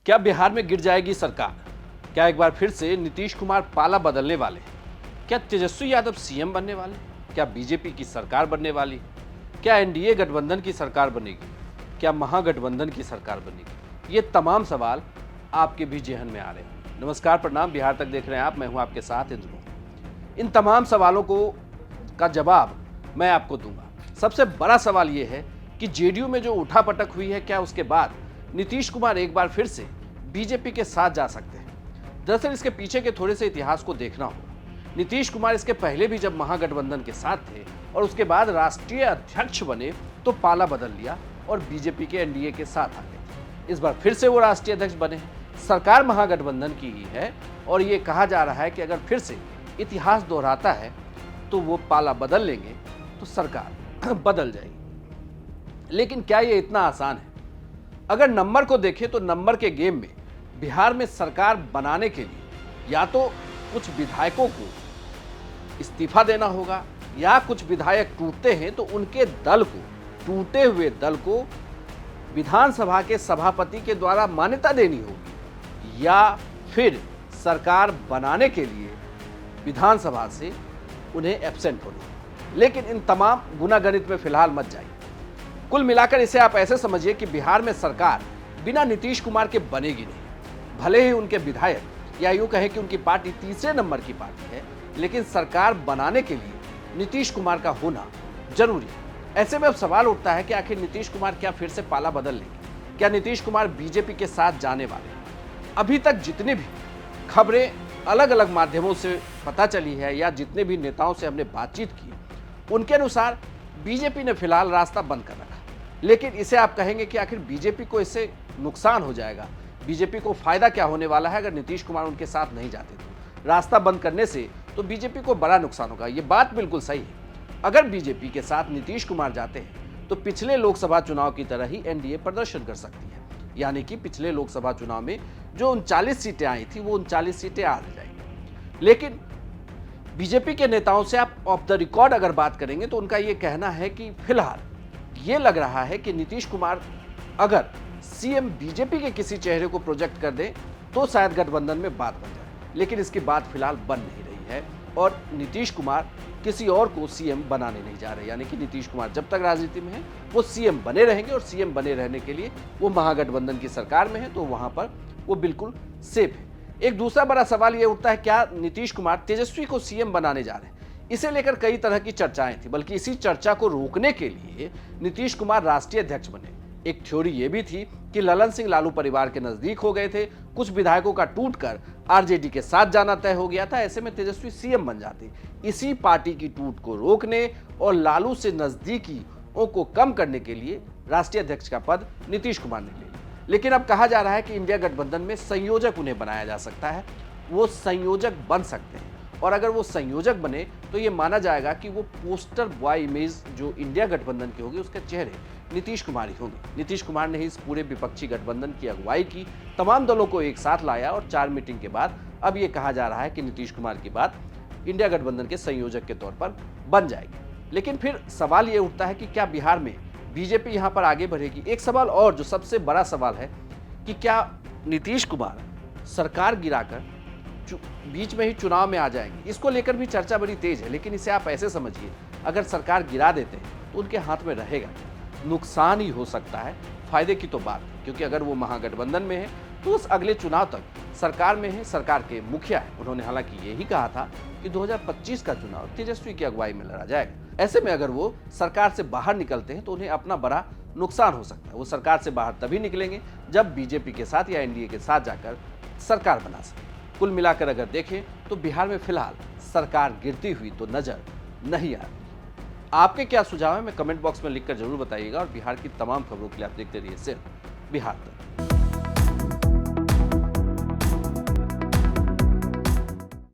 क्या बिहार में गिर जाएगी सरकार? क्या एक बार फिर से नीतीश कुमार पाला बदलने वाले हैं? क्या तेजस्वी यादव सीएम बनने वाले? क्या बीजेपी की सरकार बनने वाली? क्या एनडीए गठबंधन की सरकार बनेगी? क्या महागठबंधन की सरकार बनेगी? ये तमाम सवाल आपके भी जेहन में आ रहे हैं। नमस्कार, प्रणाम, बिहार तक देख रहे हैं आप, मैं हूं आपके साथ इंद्र। इन तमाम सवालों का जवाब मैं आपको दूंगा। सबसे बड़ा सवाल यह है कि जेडीयू में जो उठापटक हुई है, क्या उसके बाद नीतीश कुमार एक बार फिर से बीजेपी के साथ जा सकते हैं? दरअसल इसके पीछे के थोड़े से इतिहास को देखना होगा। नीतीश कुमार इसके पहले भी जब महागठबंधन के साथ थे और उसके बाद राष्ट्रीय अध्यक्ष बने तो पाला बदल लिया और बीजेपी के एनडीए के साथ आ गए। इस बार फिर से वो राष्ट्रीय अध्यक्ष बने हैं, सरकार महागठबंधन की ही है और ये कहा जा रहा है कि अगर फिर से इतिहास दोहराता है तो वो पाला बदल लेंगे तो सरकार बदल जाएगी। लेकिन क्या ये इतना आसान है? अगर नंबर को देखें तो नंबर के गेम में बिहार में सरकार बनाने के लिए या तो कुछ विधायकों को इस्तीफा देना होगा या कुछ विधायक टूटते हैं तो उनके दल को, टूटे हुए दल को विधानसभा के सभापति के द्वारा मान्यता देनी होगी या फिर सरकार बनाने के लिए विधानसभा से उन्हें एब्सेंट होना होगा। लेकिन इन तमाम गुणागणित में फिलहाल मत जाइए। कुल मिलाकर इसे आप ऐसे समझिए कि बिहार में सरकार बिना नीतीश कुमार के बनेगी नहीं। भले ही उनके विधायक या यूं कहें कि उनकी पार्टी तीसरे नंबर की पार्टी है, लेकिन सरकार बनाने के लिए नीतीश कुमार का होना जरूरी है। ऐसे में अब सवाल उठता है कि आखिर नीतीश कुमार क्या फिर से पाला बदल लेंगे? क्या नीतीश कुमार बीजेपी के साथ जाने वाले हैं? अभी तक जितनी भी खबरें अलग अलग माध्यमों से पता चली है या जितने भी नेताओं से हमने बातचीत की, उनके अनुसार बीजेपी ने फिलहाल रास्ता बंद कर रखा। लेकिन इसे आप कहेंगे कि आखिर बीजेपी को इससे नुकसान हो जाएगा, बीजेपी को फायदा क्या होने वाला है अगर नीतीश कुमार उनके साथ नहीं जाते तो? रास्ता बंद करने से तो बीजेपी को बड़ा नुकसान होगा। ये बात बिल्कुल सही है। अगर बीजेपी के साथ नीतीश कुमार जाते हैं तो पिछले लोकसभा चुनाव की तरह ही एनडीए प्रदर्शन कर सकती है, यानी कि पिछले लोकसभा चुनाव में जो 39 सीटें आई थी वो 39 सीटें आ जाएंगी। लेकिन बीजेपी के नेताओं से आप ऑफ द रिकॉर्ड अगर बात करेंगे तो उनका यह कहना है कि फिलहाल ये लग रहा है कि नीतीश कुमार अगर सीएम बीजेपी के किसी चेहरे को प्रोजेक्ट कर दें तो शायद गठबंधन में बात बन जाए। लेकिन इसकी बात फिलहाल बन नहीं रही है और नीतीश कुमार किसी और को सीएम बनाने नहीं जा रहे, यानी कि नीतीश कुमार जब तक राजनीति में है वो सीएम बने रहेंगे और सीएम बने रहने के लिए वो महागठबंधन की सरकार में है तो वहां पर वो बिल्कुल सेफ है। एक दूसरा बड़ा सवाल ये उठता है, क्या नीतीश कुमार तेजस्वी को सीएम बनाने जा रहे हैं? इसे लेकर कई तरह की चर्चाएं थी, बल्कि इसी चर्चा को रोकने के लिए नीतीश कुमार राष्ट्रीय अध्यक्ष बने। एक थ्योरी ये भी थी कि ललन सिंह लालू परिवार के नजदीक हो गए थे, कुछ विधायकों का टूटकर आरजेडी के साथ जाना तय हो गया था, ऐसे में तेजस्वी सीएम बन जाते। इसी पार्टी की टूट को रोकने और लालू से नजदीकियों को कम करने के लिए राष्ट्रीय अध्यक्ष का पद नीतीश कुमार ने ले लिया। लेकिन अब कहा जा रहा है कि इंडिया गठबंधन में संयोजक उन्हें बनाया जा सकता है, वो संयोजक बन सकते हैं और अगर वो संयोजक बने तो ये माना जाएगा कि वो पोस्टर बॉय इमेज जो इंडिया गठबंधन की होगी उसके चेहरे नीतीश कुमार ही होंगे। नीतीश कुमार ने ही इस पूरे विपक्षी गठबंधन की अगुवाई की, तमाम दलों को एक साथ लाया और 4 मीटिंग के बाद अब ये कहा जा रहा है कि नीतीश कुमार की बात इंडिया गठबंधन के संयोजक के तौर पर बन जाएगी। लेकिन फिर सवाल ये उठता है कि क्या बिहार में बीजेपी यहाँ पर आगे बढ़ेगी? एक सवाल और जो सबसे बड़ा सवाल है कि क्या नीतीश कुमार सरकार गिराकर बीच में ही चुनाव में आ जाएंगे? इसको लेकर भी चर्चा बड़ी तेज है। लेकिन इसे आप ऐसे समझिए, अगर सरकार गिरा देते हैं तो उनके हाथ में रहेगा, नुकसान ही हो सकता है, फायदे की तो बात है, क्योंकि अगर वो महागठबंधन में है तो उस अगले चुनाव तक सरकार में है, सरकार के मुखिया है। उन्होंने हालांकि यही कहा था कि 2025 का चुनाव तेजस्वी की अगुवाई में लड़ा जाएगा। ऐसे में अगर वो सरकार से बाहर निकलते हैं तो उन्हें अपना बड़ा नुकसान हो सकता है। वो सरकार से बाहर तभी निकलेंगे जब बीजेपी के साथ या एनडीए के साथ जाकर सरकार बना सके। कुल मिलाकर अगर देखें तो बिहार में फिलहाल सरकार गिरती हुई तो नजर नहीं आ रही। आपके क्या सुझाव है, मैं कमेंट बॉक्स में लिखकर जरूर बताइएगा और बिहार की तमाम खबरों के लिए आप देखते रहिए सिर्फ बिहार तक।